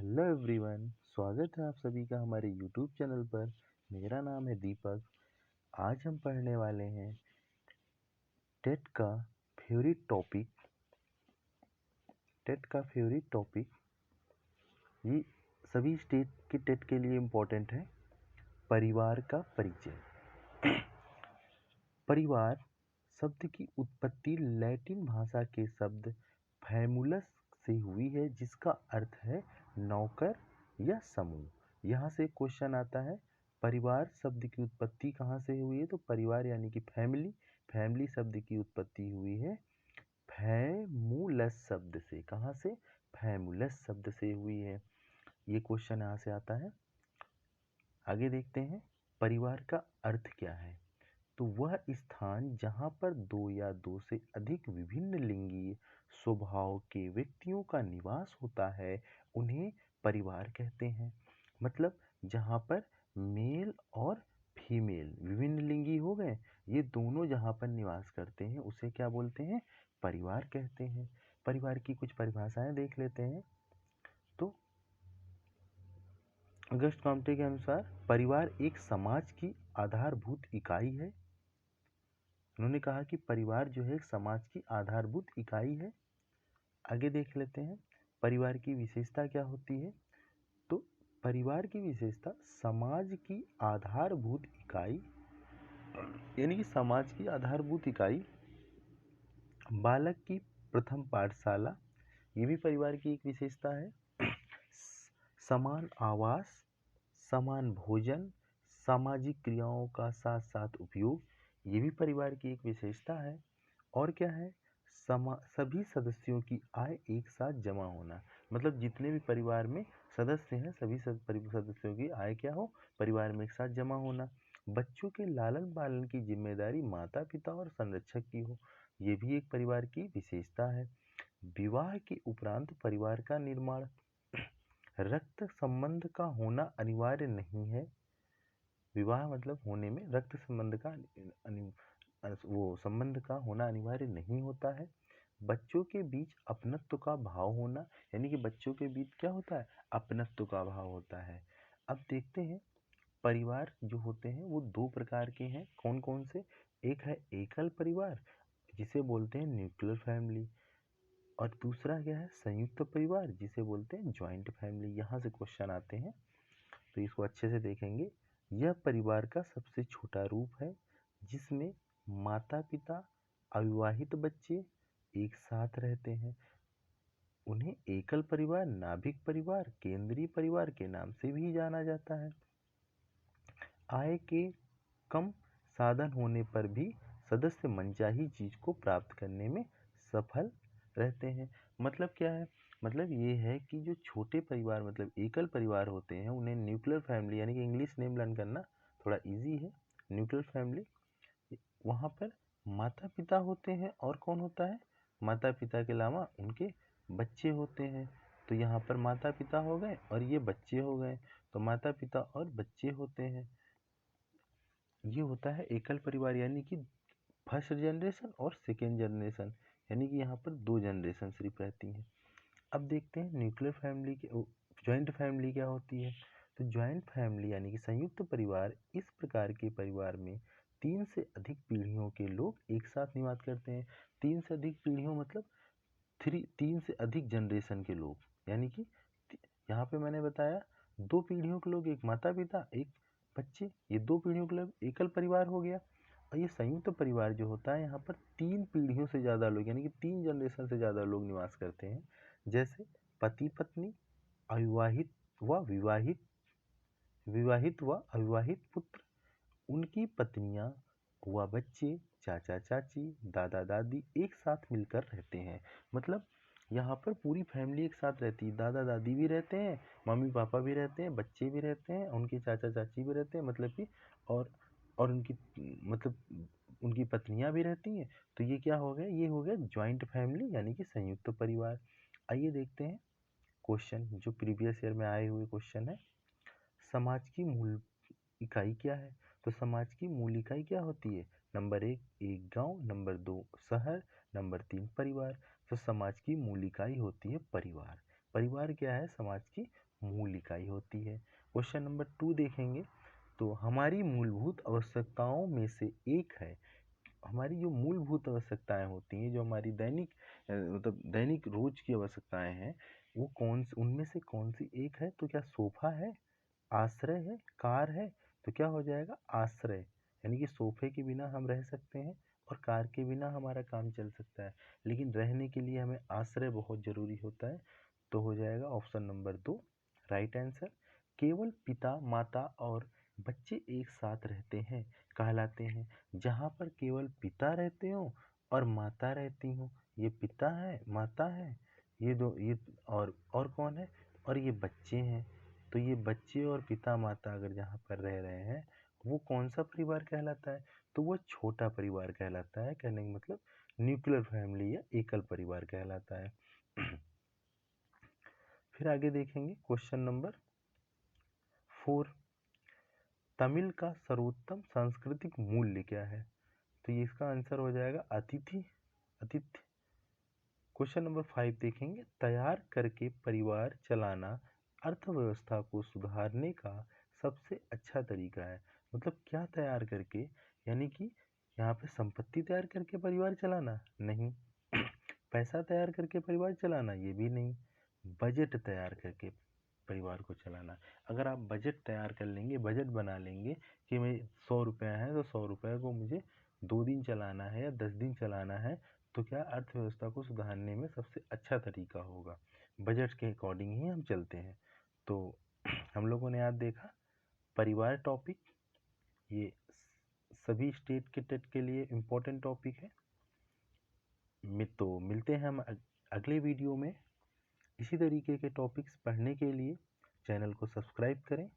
Hello everyone, स्वागत है आप सभी का हमारे यूट्यूब चैनल पर। मेरा नाम है दीपक। आज हम पढ़ने वाले हैं टेट का फेवरेट टॉपिक। टेट का फेवरेट टॉपिक ये सभी स्टेट के टेट के लिए इम्पोर्टेंट है। परिवार का परिचय। परिवार शब्द की उत्पत्ति लैटिन भाषा के शब्द फैमुलस से हुई है, जिसका अर्थ है नौकर या समूह। यहाँ से क्वेश्चन आता है, परिवार शब्द की उत्पत्ति कहाँ से हुई है? तो परिवार यानी कि फैमिली शब्द की उत्पत्ति हुई है फैमुलस शब्द से। कहाँ से? फैमुलस शब्द से हुई है। ये क्वेश्चन यहाँ से आता है। आगे देखते हैं, परिवार का अर्थ क्या है। तो वह स्थान जहाँ पर दो या दो से अधिक विभिन्न लिंगी स्वभाव के व्यक्तियों का निवास होता है, उन्हें परिवार कहते हैं। मतलब जहाँ पर मेल और फीमेल विभिन्न लिंगी हो गए, ये दोनों जहाँ पर निवास करते हैं उसे क्या बोलते हैं? परिवार कहते हैं। परिवार की कुछ परिभाषाएं देख लेते हैं। तो अगस्त कॉम्टे के अनुसार परिवार एक समाज की आधारभूत इकाई है। उन्होंने कहा कि परिवार जो है समाज की आधारभूत इकाई है। आगे देख लेते हैं, परिवार की विशेषता क्या होती है। तो परिवार की विशेषता समाज की आधारभूत इकाई, यानी कि समाज की आधारभूत इकाई, बालक की प्रथम पाठशाला, ये भी परिवार की एक विशेषता है। समान आवास, समान भोजन, सामाजिक क्रियाओं का साथ साथ उपयोग, ये भी परिवार की एक विशेषता है। और क्या है? सभी सदस्यों की आय एक साथ जमा होना। मतलब जितने भी परिवार में सदस्य हैं, सभी सदस्यों की आय क्या हो? परिवार में एक साथ जमा होना। बच्चों के लालन पालन की जिम्मेदारी माता पिता और संरक्षक की हो, ये भी एक परिवार की विशेषता है। विवाह के उपरांत परिवार का निर्माण, रक्त संबंध का होना अनिवार्य नहीं है। विवाह मतलब होने में रक्त संबंध का संबंध का होना अनिवार्य नहीं होता है। बच्चों के बीच अपनत्व का भाव होना, यानी कि बच्चों के बीच क्या होता है? अपनत्व का भाव होता है। अब देखते हैं, परिवार जो होते हैं वो दो प्रकार के हैं। कौन कौन से? एक है एकल परिवार, जिसे बोलते हैं न्यूक्लियर फैमिली, और दूसरा क्या है? संयुक्त परिवार, जिसे बोलते हैं ज्वाइंट फैमिली। यहाँ से क्वेश्चन आते हैं, तो इसको अच्छे से देखेंगे। यह परिवार का सबसे छोटा रूप है, जिसमें माता पिता, अविवाहित बच्चे एक साथ रहते हैं। उन्हें एकल परिवार, नाभिक परिवार, केंद्रीय परिवार के नाम से भी जाना जाता है। आय के कम साधन होने पर भी सदस्य मनचाही चीज को प्राप्त करने में सफल रहते हैं। मतलब क्या है? मतलब ये है कि जो छोटे परिवार मतलब एकल परिवार होते हैं, उन्हें न्यूक्लियर फैमिली, यानी कि इंग्लिश नेम लर्न करना थोड़ा इजी है। न्यूक्लियर फैमिली, वहाँ पर माता पिता होते हैं और कौन होता है? माता पिता के अलावा उनके बच्चे होते हैं। तो यहाँ पर माता पिता हो गए और ये बच्चे हो गए, तो माता पिता और बच्चे होते हैं। ये होता है एकल परिवार, यानी कि फर्स्ट जनरेशन और सेकेंड जनरेशन, यानी कि यहाँ पर दो जनरेशन सिर्फ रहती हैं। अब देखते हैं न्यूक्लियर फैमिली के ज्वाइंट फैमिली क्या होती है। तो ज्वाइंट फैमिली यानी कि संयुक्त परिवार इस प्रकार के परिवार में तीन से अधिक पीढ़ियों के लोग एक साथ निवास करते हैं। तीन से अधिक पीढ़ियों मतलब तीन से अधिक जनरेशन के लोग, यानी कि यहाँ पे मैंने बताया दो पीढ़ियों के लोग, एक माता पिता एक बच्चे, ये दो पीढ़ियों के लोग एकल परिवार हो गया। और ये संयुक्त परिवार जो होता है, यहाँ पर तीन पीढ़ियों से ज़्यादा लोग, यानी कि तीन जनरेशन से ज़्यादा लोग निवास करते हैं। जैसे पति पत्नी, अविवाहित व विवाहित, विवाहित व अविवाहित पुत्र, उनकी पत्नियां व बच्चे, चाचा चाची, दादा दादी एक साथ मिलकर रहते हैं। मतलब यहाँ पर पूरी फैमिली एक साथ रहती है। दादा दादी भी रहते हैं, मम्मी पापा भी रहते हैं, बच्चे भी रहते हैं, उनके चाचा चाची भी रहते हैं, मतलब कि और उनकी मतलब उनकी पत्नियां भी रहती हैं। तो ये क्या हो गया? ये हो गया ज्वाइंट फैमिली, यानी कि संयुक्त परिवार। आइए देखते हैं क्वेश्चन, जो प्रीवियस ईयर में आए हुए क्वेश्चन है। समाज की मूल इकाई क्या है? तो समाज की मूल इकाई क्या होती है? नंबर एक गांव, नंबर दो शहर, नंबर तीन परिवार। तो समाज की मूल इकाई होती है परिवार। परिवार क्या है? समाज की मूल इकाई होती है। क्वेश्चन नंबर 2 देखेंगे तो हमारी मूलभूत आवश्यकताओं में से एक है। हमारी जो मूलभूत आवश्यकताएं होती हैं, जो हमारी मतलब दैनिक रोज की आवश्यकताएं हैं, वो उनमें से कौन सी एक है? तो क्या सोफा है, आश्रय है, कार है? तो क्या हो जाएगा? आश्रय। यानी कि सोफे के बिना हम रह सकते हैं और कार के बिना हमारा काम चल सकता है, लेकिन रहने के लिए हमें आश्रय बहुत ज़रूरी होता है। तो हो जाएगा ऑप्शन नंबर 2 राइट आंसर। केवल पिता माता और बच्चे एक साथ रहते हैं कहलाते हैं। जहाँ पर केवल पिता रहते हो और माता रहती हो, ये पिता है, माता है, ये दो, ये और कौन है? और ये बच्चे हैं। तो ये बच्चे और पिता माता अगर जहाँ पर रह रहे हैं, वो कौन सा परिवार कहलाता है? तो वो छोटा परिवार कहलाता है। कहने का मतलब न्यूक्लियर फैमिली या एकल परिवार कहलाता है। फिर आगे देखेंगे क्वेश्चन नंबर 4। तमिल का सर्वोत्तम सांस्कृतिक मूल्य क्या है? तो ये इसका आंसर हो जाएगा आतिथ्य। क्वेश्चन नंबर 5 देखेंगे, तैयार करके परिवार चलाना अर्थव्यवस्था को सुधारने का सबसे अच्छा तरीका है। मतलब क्या तैयार करके? यानी कि यहाँ पे संपत्ति तैयार करके परिवार चलाना नहीं, पैसा तैयार करके परिवार चलाना ये भी नहीं, बजट तैयार करके परिवार को चलाना। अगर आप बजट तैयार कर लेंगे, बजट बना लेंगे कि मैं 100 रुपया है तो 100 रुपये को मुझे 2 दिन चलाना है या 10 दिन चलाना है, तो क्या अर्थव्यवस्था को सुधारने में सबसे अच्छा तरीका होगा? बजट के अकॉर्डिंग ही हम चलते हैं। तो हम लोगों ने आज देखा परिवार टॉपिक, ये सभी स्टेट के टेट के लिए इम्पोर्टेंट टॉपिक है। तो मिलते हैं हम अगले वीडियो में। इसी तरीके के टॉपिक्स पढ़ने के लिए चैनल को सब्सक्राइब करें।